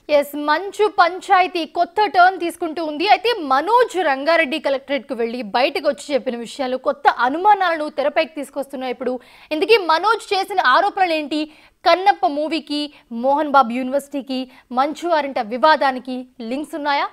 Yes మంచు పంచాయతీ కొత్త turn తీసుకుంటూ ఉంది. అయితే మనోజ్ రంగారెడ్డి కలెక్టరేట్ కు వెళ్లి బయటకు వచ్చి చెప్పిన విషయాలు కొత్త అనుమానాలను తెరపైకి తీసుకొస్తున్నాయి. ఇప్పుడు ఇందుకే మనోజ్ చేసిన ఆరోపణలు ఏంటి? కన్నప్ప మూవీకి, మోహన్ బాబు యూనివర్సిటీకి, మంచు వారింట వివాదానికి లింక్స్ ఉన్నాయా?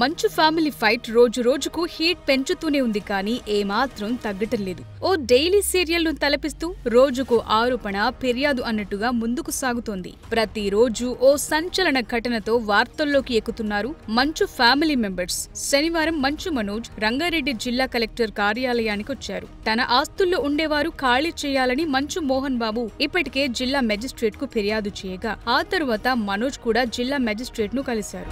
మంచు ఫ్యామిలీ ఫైట్ రోజు రోజుకు హీట్ పెంచుతూనే ఉంది, కానీ ఏమాత్రం తగ్గటం లేదు. ఓ డైలీ సీరియల్ను తలపిస్తూ రోజుకు ఆరోపణ, ఫిర్యాదు అన్నట్టుగా ముందుకు సాగుతోంది. ప్రతిరోజు ఓ సంచలన ఘటనతో వార్తల్లోకి ఎక్కుతున్నారు మంచు ఫ్యామిలీ మెంబర్స్. శనివారం మంచు మనోజ్ రంగారెడ్డి జిల్లా కలెక్టర్ కార్యాలయానికి వచ్చారు. తన ఆస్తుల్లో ఉండేవారు ఖాళీ చేయాలని మంచు మోహన్ బాబు ఇప్పటికే జిల్లా మెజిస్ట్రేట్ కు ఫిర్యాదు చేయగా, ఆ తరువాత మనోజ్ కూడా జిల్లా మెజిస్ట్రేట్ ను కలిశారు.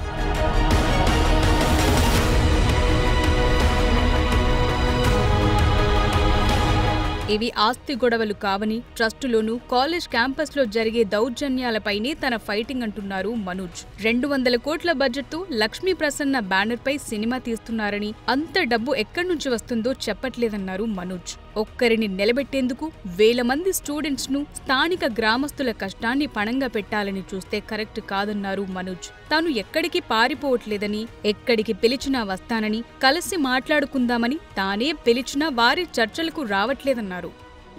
ఇవి ఆస్తి గొడవలు కావని, ట్రస్టులోనూ కాలేజ్ క్యాంపస్లో జరిగే దౌర్జన్యాలపైనే తన ఫైటింగ్ అంటున్నారు మనోజ్. 200 కోట్ల బడ్జెట్తో లక్ష్మీ ప్రసన్న బ్యానర్పై సినిమా తీస్తున్నారని, అంత డబ్బు ఎక్కడి నుంచి వస్తుందో చెప్పట్లేదన్నారు మనోజ్. ఒక్కరిని నిలబెట్టేందుకు వేల మంది స్టూడెంట్స్ ను, స్థానిక గ్రామస్తుల కష్టాన్ని పణంగా పెట్టాలని చూస్తే కరెక్ట్ కాదన్నారు మనోజ్. తాను ఎక్కడికి పారిపోవట్లేదని, ఎక్కడికి పిలిచినా వస్తానని, కలిసి మాట్లాడుకుందామని, తానే పిలిచినా వారి చర్చలకు రావట్లేదన్నారు.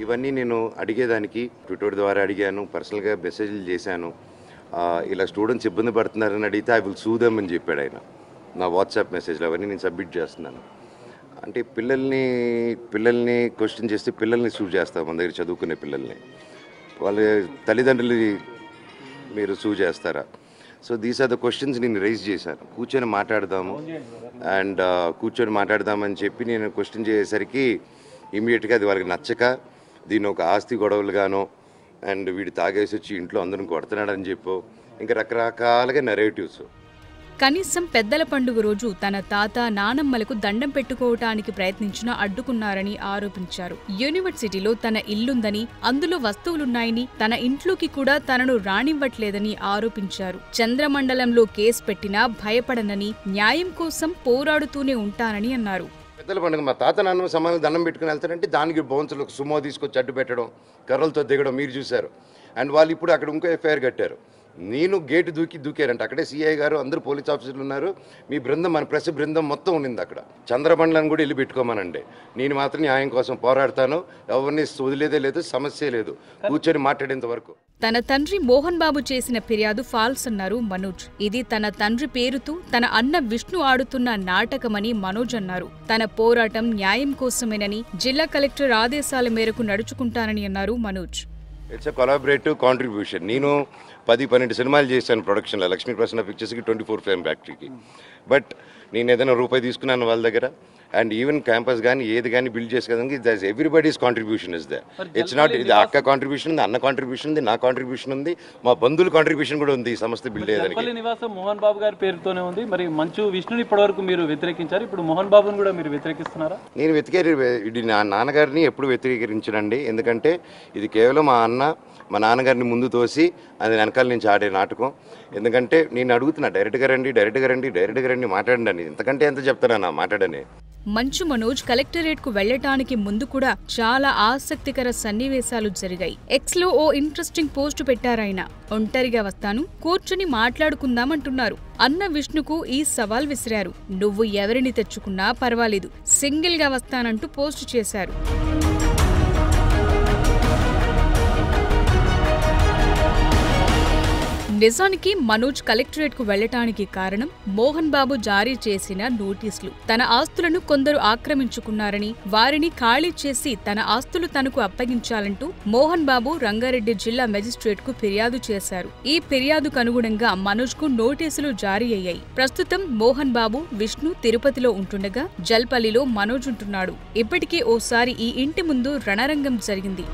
ఇవన్నీ నేను అడిగేదానికి ట్విట్టర్ ద్వారా అడిగాను, పర్సనల్గా మెసేజ్లు చేశాను. ఇలా స్టూడెంట్స్ ఇబ్బంది పడుతున్నారని అడిగితే ఐ విల్ సూ దెమ్ అని చెప్పాడు ఆయన. నా వాట్సాప్ మెసేజ్లు అవన్నీ నేను సబ్మిట్ చేస్తున్నాను. అంటే పిల్లల్ని క్వశ్చన్ చేస్తే పిల్లల్ని సూ చేస్తాం, మన దగ్గర చదువుకునే పిల్లల్ని. వాళ్ళ తల్లిదండ్రులు మీరు సూ చేస్తారా? So these are the questions నేను రైజ్ చేశాను. కూర్చొని మాట్లాడదామని చెప్పి నేను క్వశ్చన్ చేసేసరికి ఇమీడియట్గా అది వాళ్ళకి నచ్చక దీన్ని ఒక ఆస్తి గొడవలుగానో, అండ్ వీడు తాగేసి వచ్చి ఇంట్లో అందరం కొడుతున్నాడని చెప్పో, ఇంకా రకరకాలుగా నెరేటివ్స్. కనీసం పెద్దల పండుగ రోజు తన తాత, నానమ్మలకు దండం పెట్టుకోవటానికి ప్రయత్నించినా అడ్డుకున్నారని ఆరోపించారు. యూనివర్సిటీలో తన ఇల్లుందని, అందులో వస్తువులున్నాయని, తన ఇంట్లోకి కూడా తనను రానివ్వట్లేదని ఆరోపించారు. చంద్రమండలంలో కేసు పెట్టినా భయపడనని, న్యాయం కోసం పోరాడుతూనే ఉంటానని అన్నారు. పెద్దల పండుగ మా తాత నాన్న సమానం దండం పెట్టుకుని వెళ్తారంటే దానికి బౌన్సర్లకు సుమో తీసుకొచ్చి అడ్డు పెట్టడం, కర్రలతో దిగడం మీరు చూశారు. అండ్ వాళ్ళు ఇప్పుడు అక్కడ ఇంకో ఎఫ్ఐఆర్ కట్టారు. నేను గేటు దూకారంట. అక్కడే సిఐ గారు, అందరూ పోలీస్ ఆఫీసర్లు ఉన్నారు. మీ బృందం, మన ప్రెస్ బృందం మొత్తం ఉండింది అక్కడ. చంద్రబండ్లను కూడా వెళ్ళి పెట్టుకోమనండి. నేను మాత్రం న్యాయం కోసం పోరాడతాను. ఎవరిని వదిలేదే లేదు, సమస్య లేదు, కూర్చొని మాట్లాడేంత వరకు. తన తండ్రి మోహన్ బాబు చేసిన ఫిర్యాదు ఫాల్స్ అన్నారు మనోజ్. ఇది తన తండ్రి పేరుతో తన అన్న విష్ణు ఆడుతున్న నాటకమని మనోజ్ అన్నారు. తన పోరాటం న్యాయం కోసమేనని, జిల్లా కలెక్టర్ ఆదేశాల మేరకు నడుచుకుంటానని అన్నారు Manoj. It's a collaborative contribution. నేను 10-12 సినిమాలు చేశాను ప్రొడక్షన్లో, లక్ష్మీ ప్రసన్న పిక్చర్స్కి, 24 ఫిల్మ్ ఫ్యాక్టరీకి. బట్ నేను ఏదైనా రూపాయి తీసుకున్నాను వాళ్ళ దగ్గర. అండ్ ఈవెన్ క్యాంపస్ కానీ ఏది కానీ బిల్డ్ చేసుకోవడానికి everybody's contribution is they. It's not ఇది అక్క కాంట్రిబ్యూషన్ ఉంది, అన్న కాంట్రిబ్యూషన్ ఉంది, నా కాంట్రిబ్యూషన్ ఉంది, మా బంధువుల కాంట్రిబ్యూషన్ కూడా ఉంది ఈ సంస్థ బిల్డ్ అయ్యేదానికి. నివాసం మోహన్ బాబు గారి పేరుతోనే ఉంది. మరి మంచు విష్ణుని ఇప్పటివరకు మీరు వ్యతిరేకించారు, ఇప్పుడు మోహన్ బాబుని కూడా మీరు వ్యతిరేకిస్తున్నారా? నేను ఇది నా నాన్నగారిని ఎప్పుడు వ్యతిరేకించనండి. ఎందుకంటే ఇది కేవలం మా నాన్నగారిని ముందు తోసి అది వెనకాల నుంచి ఆడే నాటకం. ఎందుకంటే నేను అడుగుతున్నా, డైరెక్ట్గా రండి మాట్లాడండి అని. ఎంతకంటే ఎంత చెప్తానన్నా మాట్లాడని. మంచు మనోజ్ కలెక్టరేట్ కు వెళ్లటానికి ముందు కూడా చాలా ఆసక్తికర సన్నివేశాలు జరిగాయి. ఎక్స్ లో ఓ ఇంట్రెస్టింగ్ పోస్టు పెట్టారాయన. ఒంటరిగా వస్తాను, కూర్చుని మాట్లాడుకుందామంటున్నారు. అన్న విష్ణుకు ఈ సవాల్ విసిరారు. నువ్వు ఎవరిని తెచ్చుకున్నా పర్వాలేదు, సింగిల్ గా వస్తానంటూ పోస్టు చేశారు. నిజానికి మనోజ్ కలెక్టరేట్ కు వెళ్లటానికి కారణం మోహన్ బాబు జారీ చేసిన నోటీసులు. తన ఆస్తులను కొందరు ఆక్రమించుకున్నారని, వారిని ఖాళీ చేసి తన ఆస్తులు తనకు అప్పగించాలంటూ మోహన్ బాబు రంగారెడ్డి జిల్లా మెజిస్ట్రేట్ కు ఫిర్యాదు చేశారు. ఈ ఫిర్యాదుకు అనుగుణంగా మనోజ్ కు నోటీసులు జారీ అయ్యాయి. ప్రస్తుతం మోహన్ బాబు, విష్ణు తిరుపతిలో ఉంటుండగా జల్పల్లిలో మనోజ్ ఉంటున్నాడు. ఇప్పటికే ఓసారి ఈ ఇంటి ముందు రణరంగం జరిగింది.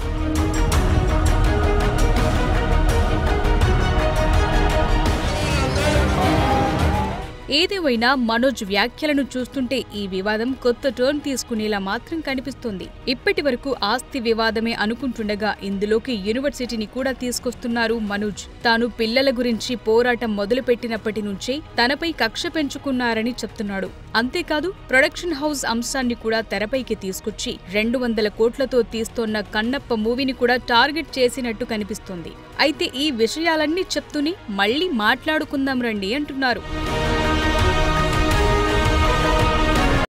ఏదేమైనా మనోజ్ వ్యాఖ్యలను చూస్తుంటే ఈ వివాదం కొత్త టర్న్ తీసుకునేలా మాత్రం కనిపిస్తోంది. ఇప్పటి వరకు ఆస్తి వివాదమే అనుకుంటుండగా ఇందులోకి యూనివర్సిటీని కూడా తీసుకొస్తున్నారు మనోజ్. తాను పిల్లల గురించి పోరాటం మొదలుపెట్టినప్పటి నుంచే తనపై కక్ష పెంచుకున్నారని చెప్తున్నాడు. అంతేకాదు ప్రొడక్షన్ హౌస్ అంశాన్ని కూడా తెరపైకి తీసుకొచ్చి 200 కోట్లతో తీస్తోన్న కన్నప్ప మూవీని కూడా టార్గెట్ చేసినట్టు కనిపిస్తోంది. అయితే ఈ విషయాలన్నీ చెప్తూనే మళ్లీ మాట్లాడుకుందాం రండి అంటున్నారు.